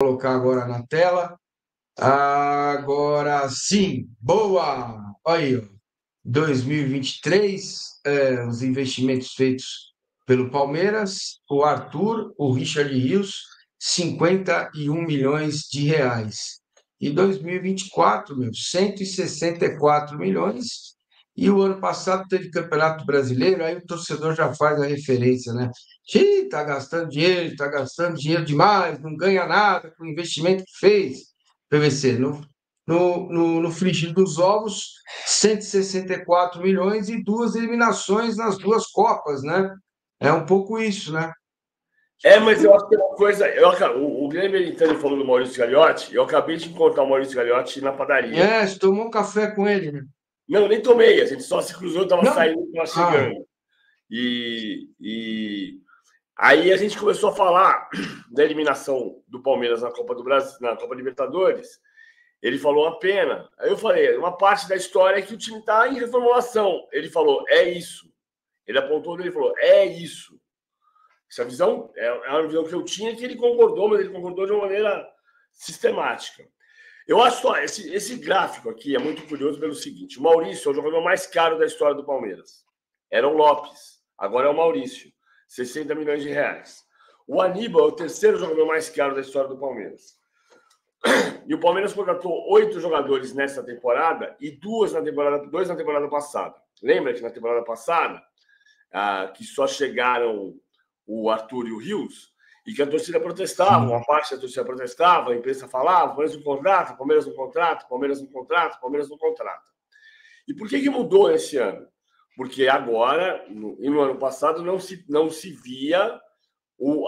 Colocar agora na tela. Agora sim, boa! Olha aí, ó. 2023, os investimentos feitos pelo Palmeiras, o Arthur, o Richard Rios, 51 milhões de reais. E 2024, meu, 164 milhões. E o ano passado teve Campeonato Brasileiro, aí o torcedor já faz a referência, né? Ih, tá gastando dinheiro demais, não ganha nada com o investimento que fez. PVC, no frigir dos ovos, 164 milhões e duas eliminações nas duas Copas, né? É um pouco isso, né? Mas eu acho que é uma coisa. O Guilherme Belintani falou do Maurício Gagliotti. Eu acabei de encontrar o Maurício Gagliotti na padaria. Você tomou um café com ele, né? Não, nem tomei. A gente só se cruzou, estava Não? saindo, estava Ah, chegando. E aí a gente começou a falar da eliminação do Palmeiras na Copa do Brasil, na Copa Libertadores. Ele falou uma pena. Aí eu falei, uma parte da história é que o time está em reformulação. Ele falou, é isso. Ele apontou e falou, é isso. Essa visão é uma visão que eu tinha, que ele concordou, mas ele concordou de uma maneira sistemática. Eu acho só, esse gráfico aqui é muito curioso pelo seguinte: o Maurício é o jogador mais caro da história do Palmeiras. Era o Lopes, agora é o Maurício, 60 milhões de reais. O Aníbal é o terceiro jogador mais caro da história do Palmeiras. E o Palmeiras contratou 8 jogadores nessa temporada e dois na temporada passada. Lembra que na temporada passada, que só chegaram o Arthur e o Rios, e que a torcida protestava, uma parte da torcida protestava, a imprensa falava, Palmeiras não contrata, Palmeiras não contrata, Palmeiras não contrata, Palmeiras não contrata. E por que mudou esse ano? Porque agora, no ano passado, não se via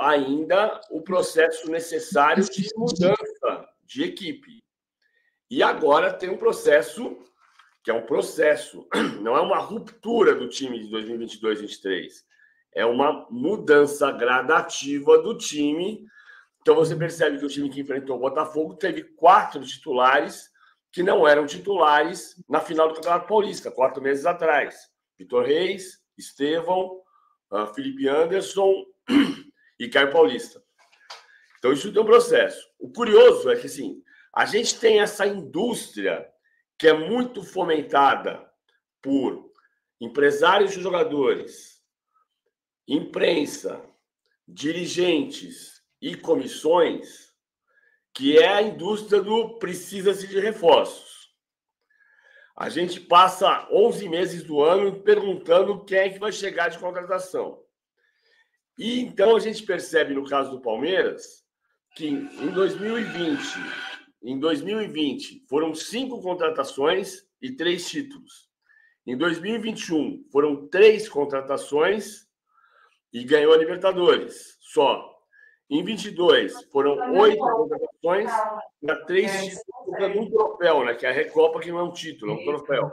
ainda o processo necessário de mudança de equipe. E agora tem um processo, que é um processo, não é uma ruptura do time de 2022-23, é uma mudança gradativa do time. Então você percebe que o time que enfrentou o Botafogo teve 4 titulares que não eram titulares na final do Campeonato Paulista, 4 meses atrás. Vitor Reis, Estevão, Felipe Anderson e Caio Paulista. Então isso tem um processo. O curioso é que, assim, a gente tem essa indústria que é muito fomentada por empresários de jogadores, imprensa, dirigentes e comissões, que é a indústria do precisa-se de reforços. A gente passa 11 meses do ano perguntando quem é que vai chegar de contratação. E então a gente percebe, no caso do Palmeiras, que em 2020 foram 5 contratações e 3 títulos. Em 2021 foram 3 contratações e ganhou a Libertadores, só. Em 22 foram 8 contratações para 3 títulos, um troféu, né? Que é a Recopa, que não é um título, é um troféu.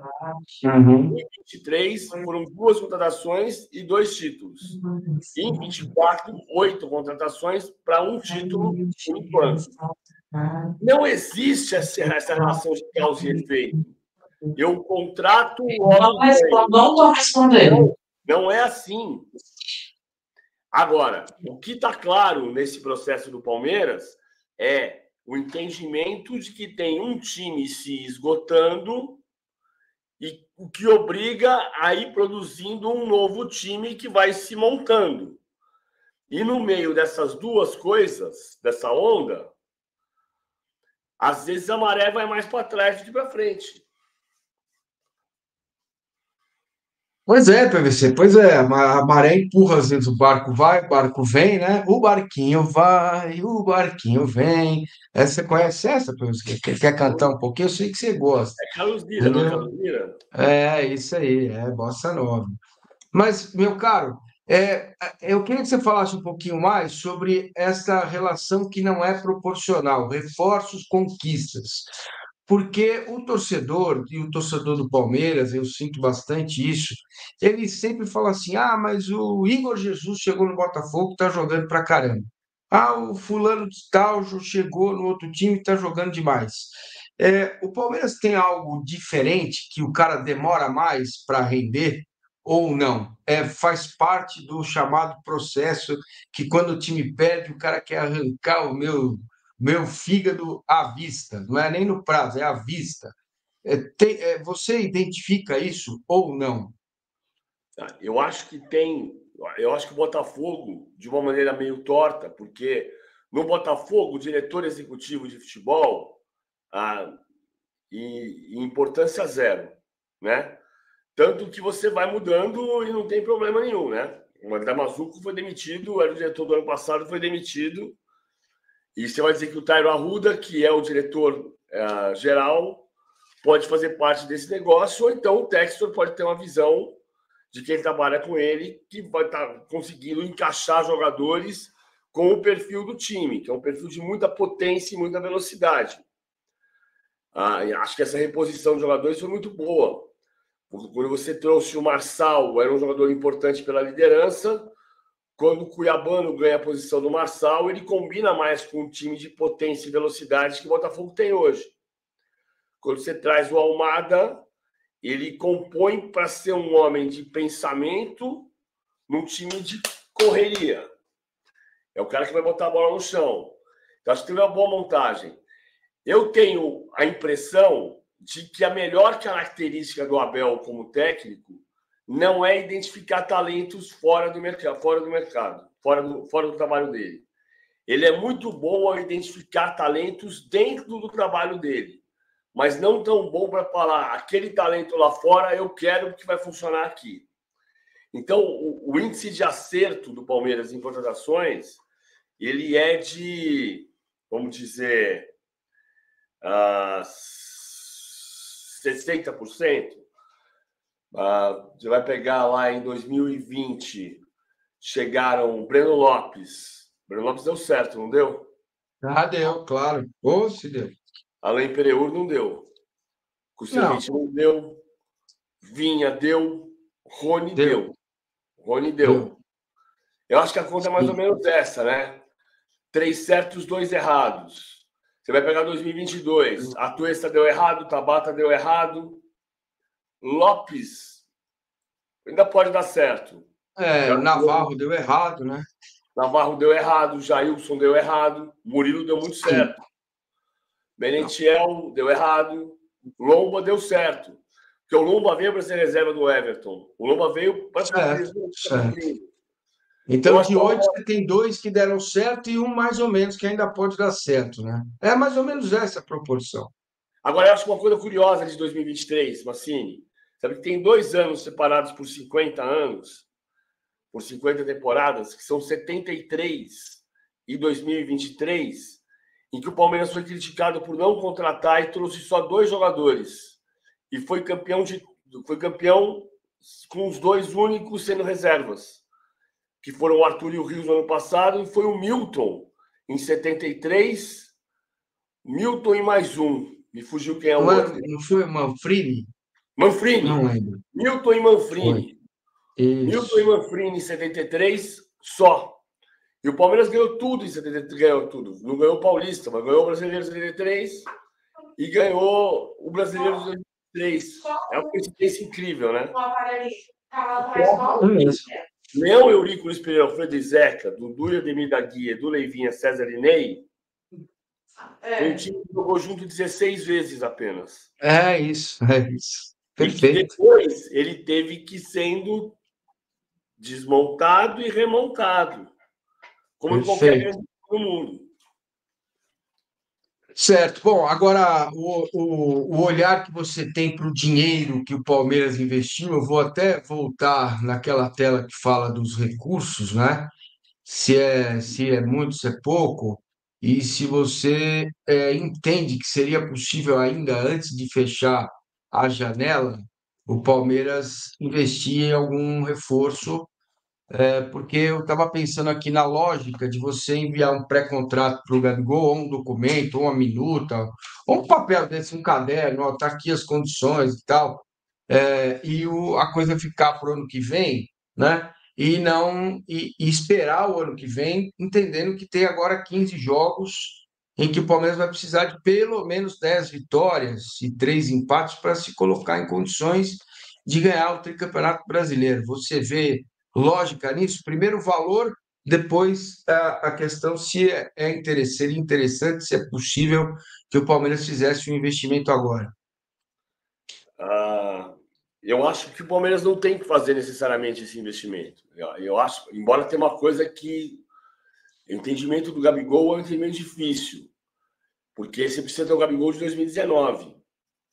uhum. Em 23 foram 2 contratações e 2 títulos. E em 24, 8 contratações para um título por enquanto. Não existe essa relação de causa e efeito. Eu contrato, logo ganho. Não estou respondendo. Não é assim. Agora, o que está claro nesse processo do Palmeiras é o entendimento de que tem um time se esgotando e o que obriga a ir produzindo um novo time que vai se montando. E no meio dessas duas coisas, dessa onda, às vezes a maré vai mais para trás do que para frente. Pois é, PVC, pois é, a maré empurra, às vezes o barco vai, o barco vem, né? O barquinho vai, o barquinho vem. Você conhece essa, PVC? Quer cantar um pouquinho? Eu sei que você gosta, É Carlos Lira, não é entendeu? Carlos Lira? É isso aí, é bossa nova. Mas, meu caro, eu queria que você falasse um pouquinho mais sobre essa relação que não é proporcional, reforços, conquistas. Porque o torcedor, e o torcedor do Palmeiras, eu sinto bastante isso, ele sempre fala assim: ah, mas o Igor Jesus chegou no Botafogo e está jogando pra caramba. Ah, o fulano de tal chegou no outro time e está jogando demais. O Palmeiras tem algo diferente que o cara demora mais para render ou não? Faz parte do chamado processo que quando o time perde, o cara quer arrancar meu fígado à vista, não é nem no prazo, é à vista. Você identifica isso ou não? Tá, eu acho que tem. Eu acho que o Botafogo, de uma maneira meio torta, porque no Botafogo, o diretor executivo de futebol, ah, e importância zero, né? Tanto que você vai mudando e não tem problema nenhum, né? O André Mazuco foi demitido, era o diretor do ano passado, foi demitido. E você vai dizer que o Tairo Arruda, que é o diretor geral, pode fazer parte desse negócio, ou então o Textor pode ter uma visão de quem trabalha com ele, que vai estar conseguindo encaixar jogadores com o perfil do time, que é um perfil de muita potência e muita velocidade. Acho que essa reposição de jogadores foi muito boa. Quando você trouxe o Marçal, era um jogador importante pela liderança. Quando o Cuiabano ganha a posição do Marçal, ele combina mais com um time de potência e velocidade que o Botafogo tem hoje. Quando você traz o Almada, ele compõe para ser um homem de pensamento num time de correria. É o cara que vai botar a bola no chão. Então, acho que teve uma boa montagem. Eu tenho a impressão de que a melhor característica do Abel como técnico não é identificar talentos fora do mercado, fora do trabalho dele. Ele é muito bom ao identificar talentos dentro do trabalho dele, mas não tão bom para falar aquele talento lá fora eu quero que vai funcionar aqui. Então, o índice de acerto do Palmeiras em contratações, ele é de, vamos dizer, 60%. Você vai pegar lá em 2020, chegaram Breno Lopes. Breno Lopes deu certo, não deu? Ah, deu, claro. Ou se deu. Alain Pereur não deu. Não, Kusevich não deu. Vinha deu. Rony deu, deu. Rony deu. deu. Eu acho que a conta é mais ou Sim. menos essa, né? 3 certos, 2 errados. Você vai pegar 2022. A Tuesta deu errado, Tabata deu errado. Lopes ainda pode dar certo. Navarro deu errado, né? Navarro deu errado, Jailson deu errado, Murilo deu muito Sim. certo, Não. Merentiel deu errado, Lomba deu certo. Porque o Lomba veio para ser reserva do Everton. O Lomba veio para Certo, certo. substituir. Então, Então, acho de que oito, você tem dois que deram certo e um mais ou menos que ainda pode dar certo, né? É mais ou menos essa proporção. agora eu acho uma coisa curiosa de 2023, Massini. Sabe que tem 2 anos separados por 50 anos, por 50 temporadas, que são 73 e 2023, em que o Palmeiras foi criticado por não contratar e trouxe só 2 jogadores. E foi campeão com os 2 únicos sendo reservas, que foram o Arthur e o Rios no ano passado, e foi o Milton em 73, Milton e mais um. Me fugiu quem é o outro. Não foi o Manfrini? Não Manfrini. lembro. Milton e Foi. Manfrini. Milton e Isso. Manfrini em 73 só. E o Palmeiras ganhou tudo em 73, ganhou tudo. Não ganhou o Paulista, mas ganhou o Brasileiro de 73 e ganhou o Brasileiro de 2003. É uma coincidência incrível, né? Leão, Eurico, Luiz Pereira, Alfredo e Zeca, Dudu e Ademir da Guia, Edu Leivinha, César e Ney, foi um time que jogou junto 16 vezes apenas. É isso, é isso. E que Perfeito. depois ele teve que sendo desmontado e remontado, como em qualquer Perfeito. grande do mundo. Certo. Bom, agora o olhar que você tem para o dinheiro que o Palmeiras investiu, eu vou até voltar naquela tela que fala dos recursos, né? Se é muito, se é pouco, e se você entende que seria possível ainda antes de fechar a janela, o Palmeiras investir em algum reforço, porque eu estava pensando aqui na lógica de você enviar um pré-contrato para o Gabigol, ou um documento, ou uma minuta, ou um papel desse, um caderno, ó, tá aqui as condições e tal, a coisa ficar para o ano que vem, né? E não e esperar o ano que vem, entendendo que tem agora 15 jogos em que o Palmeiras vai precisar de pelo menos 10 vitórias e 3 empates para se colocar em condições de ganhar o tricampeonato brasileiro. Você vê lógica nisso? Primeiro, o valor depois a questão se seria interessante, se é possível que o Palmeiras fizesse um investimento agora. Ah, eu acho que o Palmeiras não tem que fazer necessariamente esse investimento. Eu acho, embora tenha uma coisa que o entendimento do Gabigol é um entendimento difícil, porque você precisa ter o Gabigol de 2019.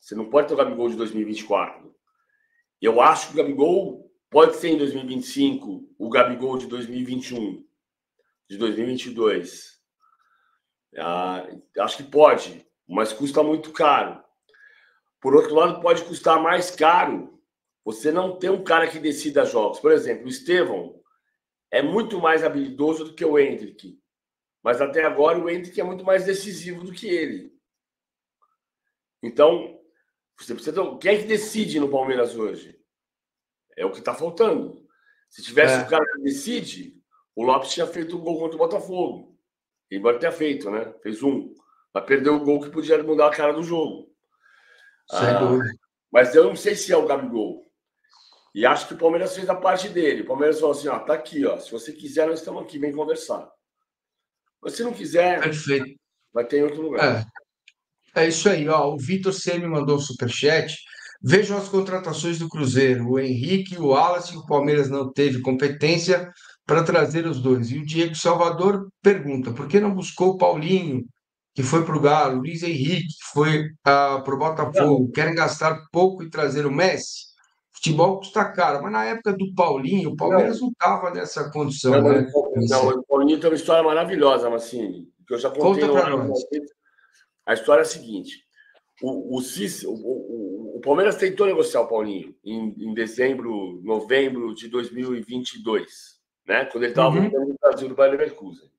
Você não pode ter o Gabigol de 2024. Eu acho que o Gabigol pode ser em 2025 o Gabigol de 2021, de 2022. Acho que pode, mas custa muito caro. Por outro lado, pode custar mais caro você não ter um cara que decida jogos. Por exemplo, o Estevão é muito mais habilidoso do que o Endrick, mas até agora o Endrick é muito mais decisivo do que ele. Então, você precisa ter... Quem é que decide no Palmeiras hoje? É o que está faltando. Se tivesse o cara que decide, o Lopes tinha feito um gol contra o Botafogo. Embora tenha feito, né? Fez um. Mas perdeu o gol que podia mudar a cara do jogo. Sem dúvida. Mas eu não sei se é o Gabigol. E acho que o Palmeiras fez a parte dele. O Palmeiras falou assim, ó, tá aqui, ó. Se você quiser, nós estamos aqui, vem conversar. Mas se não quiser, Perfeito. vai ter em outro lugar. É isso aí, ó. O Vitor C me mandou um superchat. Vejam as contratações do Cruzeiro. O Henrique e o Wallace, o Palmeiras não teve competência para trazer os dois. E o Diego Salvador pergunta: por que não buscou o Paulinho, que foi para o Galo, o Luiz Henrique, que foi para o Botafogo? Querem gastar pouco e trazer o Messi? Futebol custa caro, mas na época do Paulinho, o Palmeiras Não, não estava nessa condição, não, mas, né? não, o Paulinho tem uma história maravilhosa, Massini, que eu já contei Conta no para ar. nós. A história é a seguinte: o Palmeiras tentou negociar o Paulinho em dezembro, novembro de 2022, né? Quando ele estava Uhum. voltando do Brasil do Bayer Leverkusen.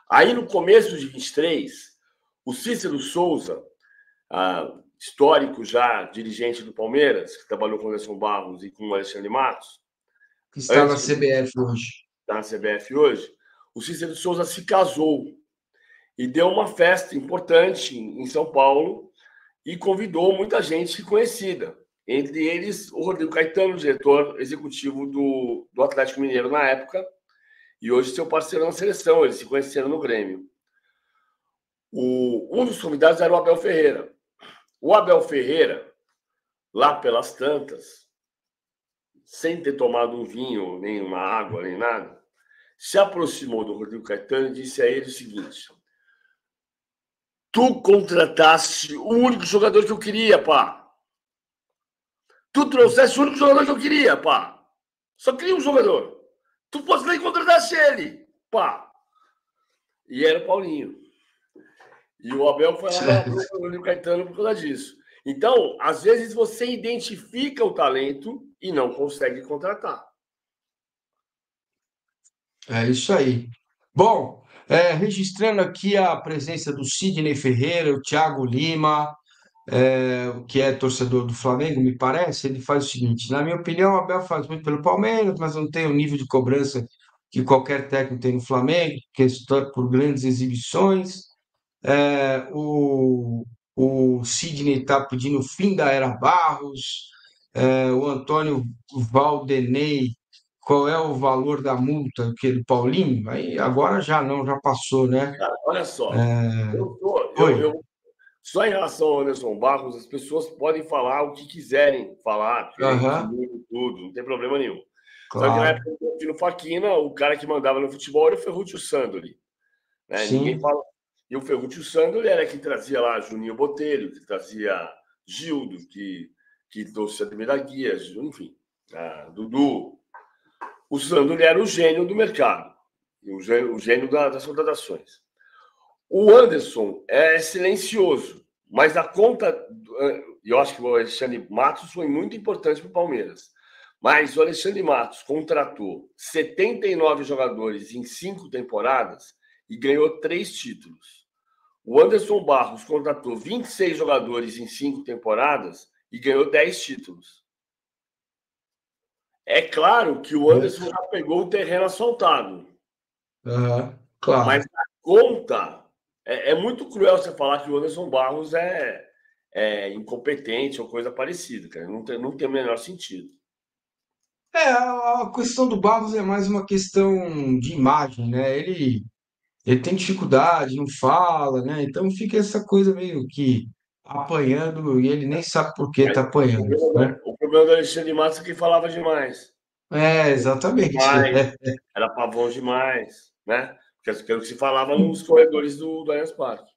Aí, no começo de 23, o Cícero Souza, histórico já dirigente do Palmeiras, que trabalhou com o Anderson Barros e com o Alexandre Matos, Que está na antes de CBF hoje. estar na CBF hoje, o Cícero Souza se casou e deu uma festa importante em São Paulo e convidou muita gente conhecida. Entre eles, o Rodrigo Caetano, diretor executivo do Atlético Mineiro na época, e hoje seu parceiro na seleção. Eles se conheceram no Grêmio. Um dos convidados era o Abel Ferreira. O Abel Ferreira, lá pelas tantas, sem ter tomado um vinho, nem uma água, nem nada, se aproximou do Rodrigo Caetano e disse a ele o seguinte: tu contrataste o único jogador que eu queria, pá. Tu trouxeste o único jogador que eu queria, pá. Só queria um jogador. Tu fosse lá e contrataste ele, pá. E era o Paulinho. E o Abel foi lá para o Rodrigo Caetano por causa disso. Então, às vezes você identifica o talento e não consegue contratar. É isso aí. Bom, registrando aqui a presença do Sidney Ferreira, o Thiago Lima, que é torcedor do Flamengo, me parece, ele faz o seguinte: na minha opinião, o Abel faz muito pelo Palmeiras, mas não tem o nível de cobrança que qualquer técnico tem no Flamengo, que é por grandes exibições. É, o Sidney está pedindo o fim da era Barros. O Antônio Valdenei, qual é o valor da multa que do Paulinho? Aí agora já não, já passou, né? Cara, olha só. Oi. Só em relação ao Anderson Barros, as pessoas podem falar o que quiserem falar, Aham, infinito, tudo, não tem problema nenhum. Só que na claro. época do Delfino Facchina, o cara que mandava no futebol era o Ferruccio Sandoli. Né? Ninguém Sim. fala. E o Ferruccio Sandoli era quem trazia lá Juninho Botelho, que trazia Gildo, que trouxe Ademir da Guia, enfim, Dudu. O Sandoli era o gênio do mercado, o gênio das contratações. O Anderson é silencioso, mas a conta. Eu acho que o Alexandre Matos foi muito importante para o Palmeiras. Mas o Alexandre Matos contratou 79 jogadores em 5 temporadas e ganhou 3 títulos. O Anderson Barros contratou 26 jogadores em 5 temporadas e ganhou 10 títulos. É claro que o Anderson já pegou o terreno asfaltado. Claro. Mas a conta é muito cruel você falar que o Anderson Barros é incompetente ou coisa parecida, cara. Não tem o menor sentido. a questão do Barros é mais uma questão de imagem, né? Ele tem dificuldade, não fala, né? Então fica essa coisa meio que apanhando e ele nem sabe por que Mas tá apanhando, né? o problema do Alexandre de Matos é que falava demais. É, exatamente. Demais. Era pavão demais, né? Porque aquilo que se falava nos corredores do Allianz Parque.